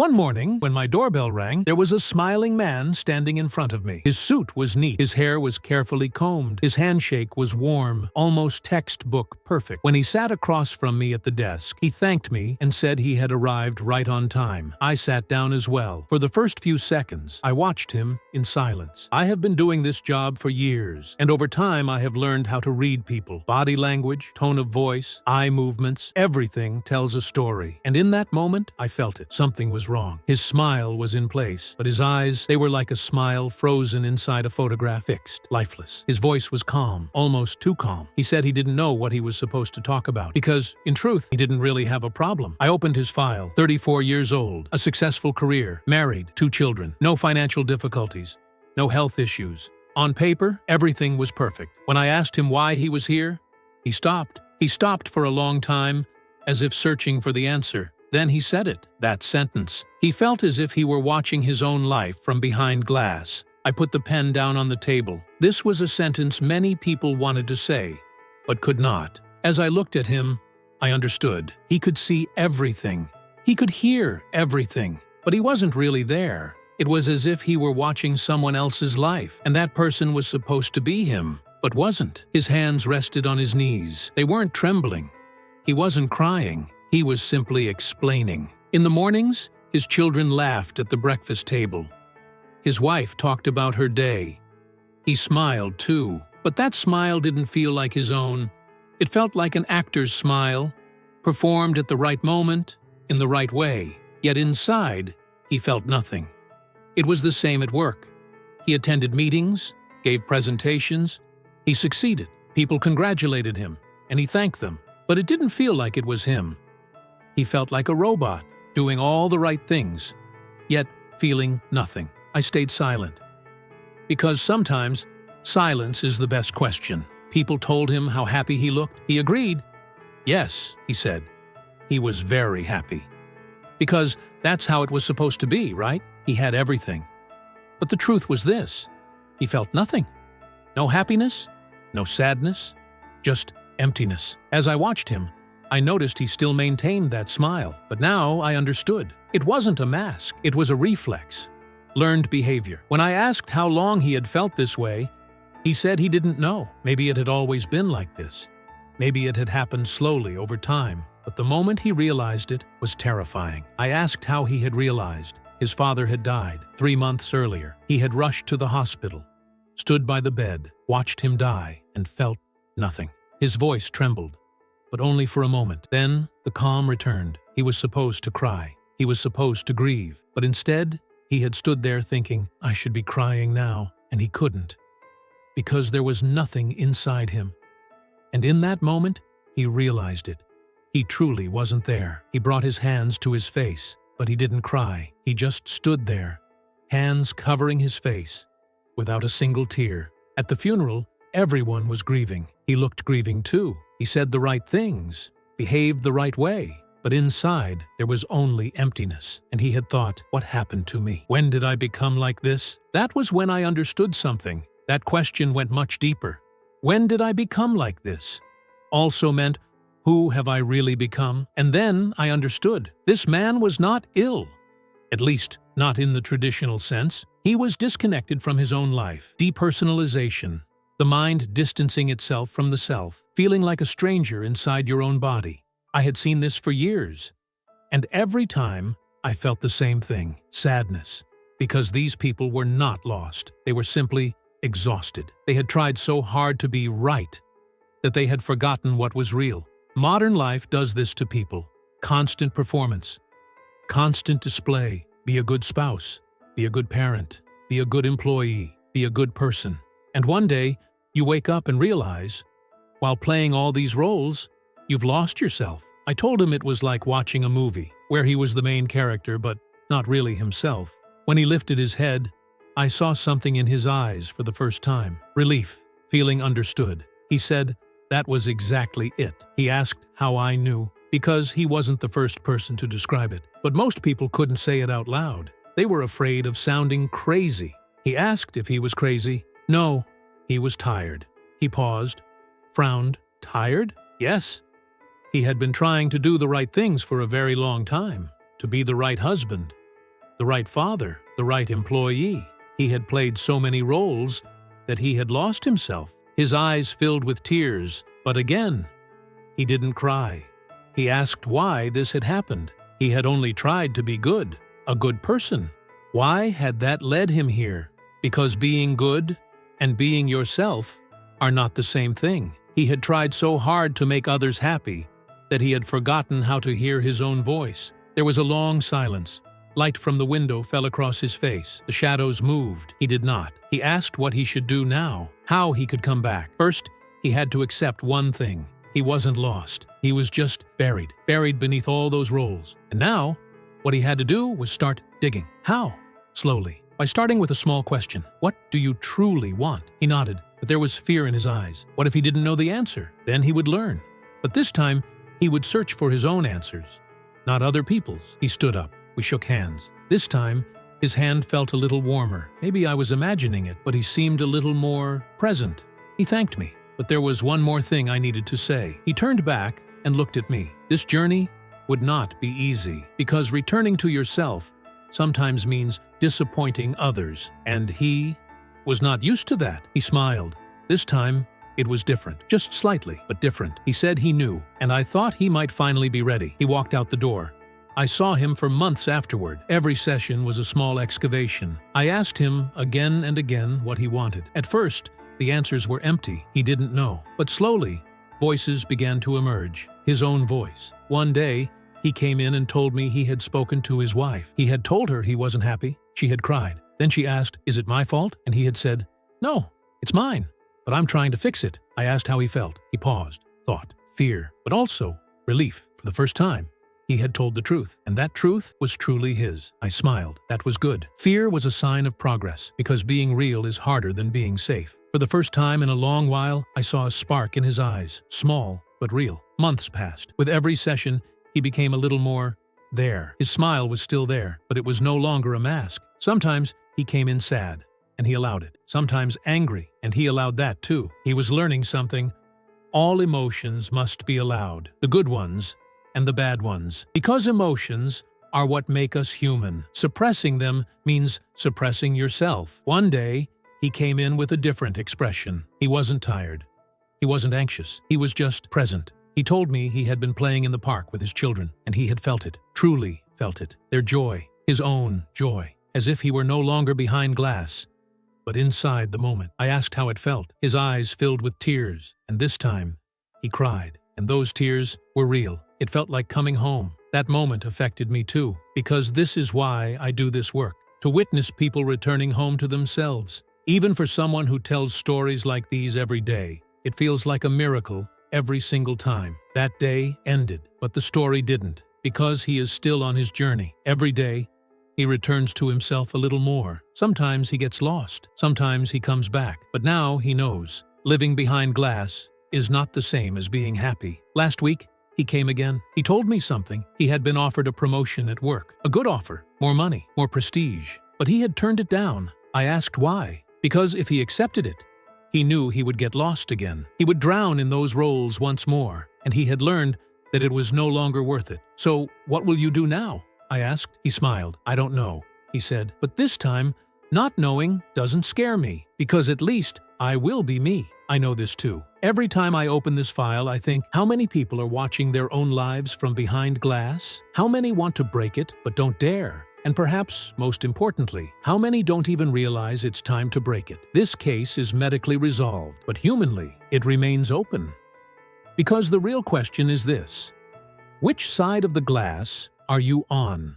One morning, when my doorbell rang, there was a smiling man standing in front of me. His suit was neat, his hair was carefully combed, his handshake was warm, almost textbook perfect. When he sat across from me at the desk, he thanked me and said he had arrived right on time. I sat down as well. For the first few seconds, I watched him in silence. I have been doing this job for years, and over time I have learned how to read people. Body language, tone of voice, eye movements, everything tells a story. And in that moment, I felt it. Something was wrong. His smile was in place, but his eyes, they were like a smile frozen inside a photograph, fixed, lifeless. His voice was calm, almost too calm. He said he didn't know what he was supposed to talk about, because, in truth, he didn't really have a problem. I opened his file. 34 years old, a successful career, married, 2 children, no financial difficulties, no health issues. On paper, everything was perfect. When I asked him why he was here, he stopped. He stopped for a long time, as if searching for the answer. Then he said it, that sentence. He felt as if he were watching his own life from behind glass. I put the pen down on the table. This was a sentence many people wanted to say, but could not. As I looked at him, I understood. He could see everything. He could hear everything, but he wasn't really there. It was as if he were watching someone else's life, and that person was supposed to be him, but wasn't. His hands rested on his knees. They weren't trembling. He wasn't crying. He was simply explaining. In the mornings, his children laughed at the breakfast table. His wife talked about her day. He smiled too, but that smile didn't feel like his own. It felt like an actor's smile, performed at the right moment, in the right way. Yet inside, he felt nothing. It was the same at work. He attended meetings, gave presentations. He succeeded. People congratulated him, and he thanked them. But it didn't feel like it was him. He felt like a robot, doing all the right things, yet feeling nothing. I stayed silent. Because sometimes, silence is the best question. People told him how happy he looked. He agreed. Yes, he said. He was very happy. Because that's how it was supposed to be, right? He had everything. But the truth was this. He felt nothing. No happiness, no sadness, just emptiness. As I watched him, I noticed he still maintained that smile, but now I understood. It wasn't a mask, it was a reflex. Learned behavior. When I asked how long he had felt this way, he said he didn't know. Maybe it had always been like this. Maybe it had happened slowly over time, but the moment he realized it was terrifying. I asked how he had realized. His father had died 3 months earlier. He had rushed to the hospital, stood by the bed, watched him die, and felt nothing. His voice trembled, but only for a moment. Then the calm returned. He was supposed to cry. He was supposed to grieve. But instead, he had stood there thinking, I should be crying now, and he couldn't. Because there was nothing inside him. And in that moment, he realized it. He truly wasn't there. He brought his hands to his face, but he didn't cry. He just stood there, hands covering his face, without a single tear. At the funeral, everyone was grieving. He looked grieving too. He said the right things, behaved the right way, but inside there was only emptiness. And he had thought, what happened to me? When did I become like this? That was when I understood something. That question went much deeper. When did I become like this? Also meant, who have I really become? And then I understood. This man was not ill. At least, not in the traditional sense. He was disconnected from his own life. Depersonalization. The mind distancing itself from the self, feeling like a stranger inside your own body. I had seen this for years. And every time, I felt the same thing, sadness. Because these people were not lost. They were simply exhausted. They had tried so hard to be right that they had forgotten what was real. Modern life does this to people. Constant performance. Constant display. Be a good spouse. Be a good parent. Be a good employee. Be a good person. And one day, you wake up and realize, while playing all these roles, you've lost yourself. I told him it was like watching a movie, where he was the main character but not really himself. When he lifted his head, I saw something in his eyes for the first time. Relief, feeling understood. He said that was exactly it. He asked how I knew, because he wasn't the first person to describe it. But most people couldn't say it out loud. They were afraid of sounding crazy. He asked if he was crazy. No, he was tired. He paused, frowned. Tired? Yes. He had been trying to do the right things for a very long time, to be the right husband, the right father, the right employee. He had played so many roles that he had lost himself. His eyes filled with tears, but again, he didn't cry. He asked why this had happened. He had only tried to be good, a good person. Why had that led him here? Because being good and being yourself are not the same thing. He had tried so hard to make others happy that he had forgotten how to hear his own voice. There was a long silence. Light from the window fell across his face. The shadows moved. He did not. He asked what he should do now, how he could come back. First, he had to accept one thing. He wasn't lost. He was just buried beneath all those roles. And now, what he had to do was start digging. How? Slowly, by starting with a small question. What do you truly want? He nodded, but there was fear in his eyes. What if he didn't know the answer? Then he would learn. But this time, he would search for his own answers, not other people's. He stood up. We shook hands. This time, his hand felt a little warmer. Maybe I was imagining it, but he seemed a little more present. He thanked me, but there was one more thing I needed to say. He turned back and looked at me. This journey would not be easy, because returning to yourself sometimes means disappointing others, and he was not used to that. He smiled. This time, it was different. Just slightly, but different. He said he knew, and I thought he might finally be ready. He walked out the door. I saw him for months afterward. Every session was a small excavation. I asked him again and again what he wanted. At first, the answers were empty. He didn't know. But slowly, voices began to emerge. His own voice. One day, he came in and told me he had spoken to his wife. He had told her he wasn't happy. She had cried. Then she asked, "Is it my fault?" And he had said, "No, it's mine, but I'm trying to fix it." I asked how he felt. He paused, thought, fear, but also relief. For the first time, he had told the truth, and that truth was truly his. I smiled. That was good. Fear was a sign of progress, because being real is harder than being safe. For the first time in a long while, I saw a spark in his eyes, small but real. Months passed. With every session, he became a little more there. His smile was still there, but it was no longer a mask. Sometimes he came in sad, and he allowed it. Sometimes angry, and he allowed that too. He was learning something. All emotions must be allowed, the good ones and the bad ones, because emotions are what make us human. Suppressing them means suppressing yourself. One day, he came in with a different expression. He wasn't tired. He wasn't anxious. He was just present. He told me he had been playing in the park with his children, and he had felt it, truly felt it. Their joy, his own joy, as if he were no longer behind glass, but inside the moment. I asked how it felt. His eyes filled with tears, and this time, he cried. And those tears were real. It felt like coming home. That moment affected me too, because this is why I do this work, to witness people returning home to themselves. Even for someone who tells stories like these every day, it feels like a miracle every single time. That day ended, but the story didn't, because he is still on his journey. Every day, he returns to himself a little more. Sometimes he gets lost. Sometimes he comes back. But now he knows, living behind glass is not the same as being happy. Last week, he came again. He told me something. He had been offered a promotion at work. A good offer. More money. More prestige. But he had turned it down. I asked why. Because if he accepted it, he knew he would get lost again. He would drown in those roles once more. And he had learned that it was no longer worth it. So, what will you do now? I asked. He smiled. I don't know, he said. But this time, not knowing doesn't scare me. Because at least I will be me. I know this too. Every time I open this file, I think, how many people are watching their own lives from behind glass? How many want to break it, but don't dare? And perhaps, most importantly, how many don't even realize it's time to break it? This case is medically resolved, but humanly, it remains open. Because the real question is this: which side of the glass are you on?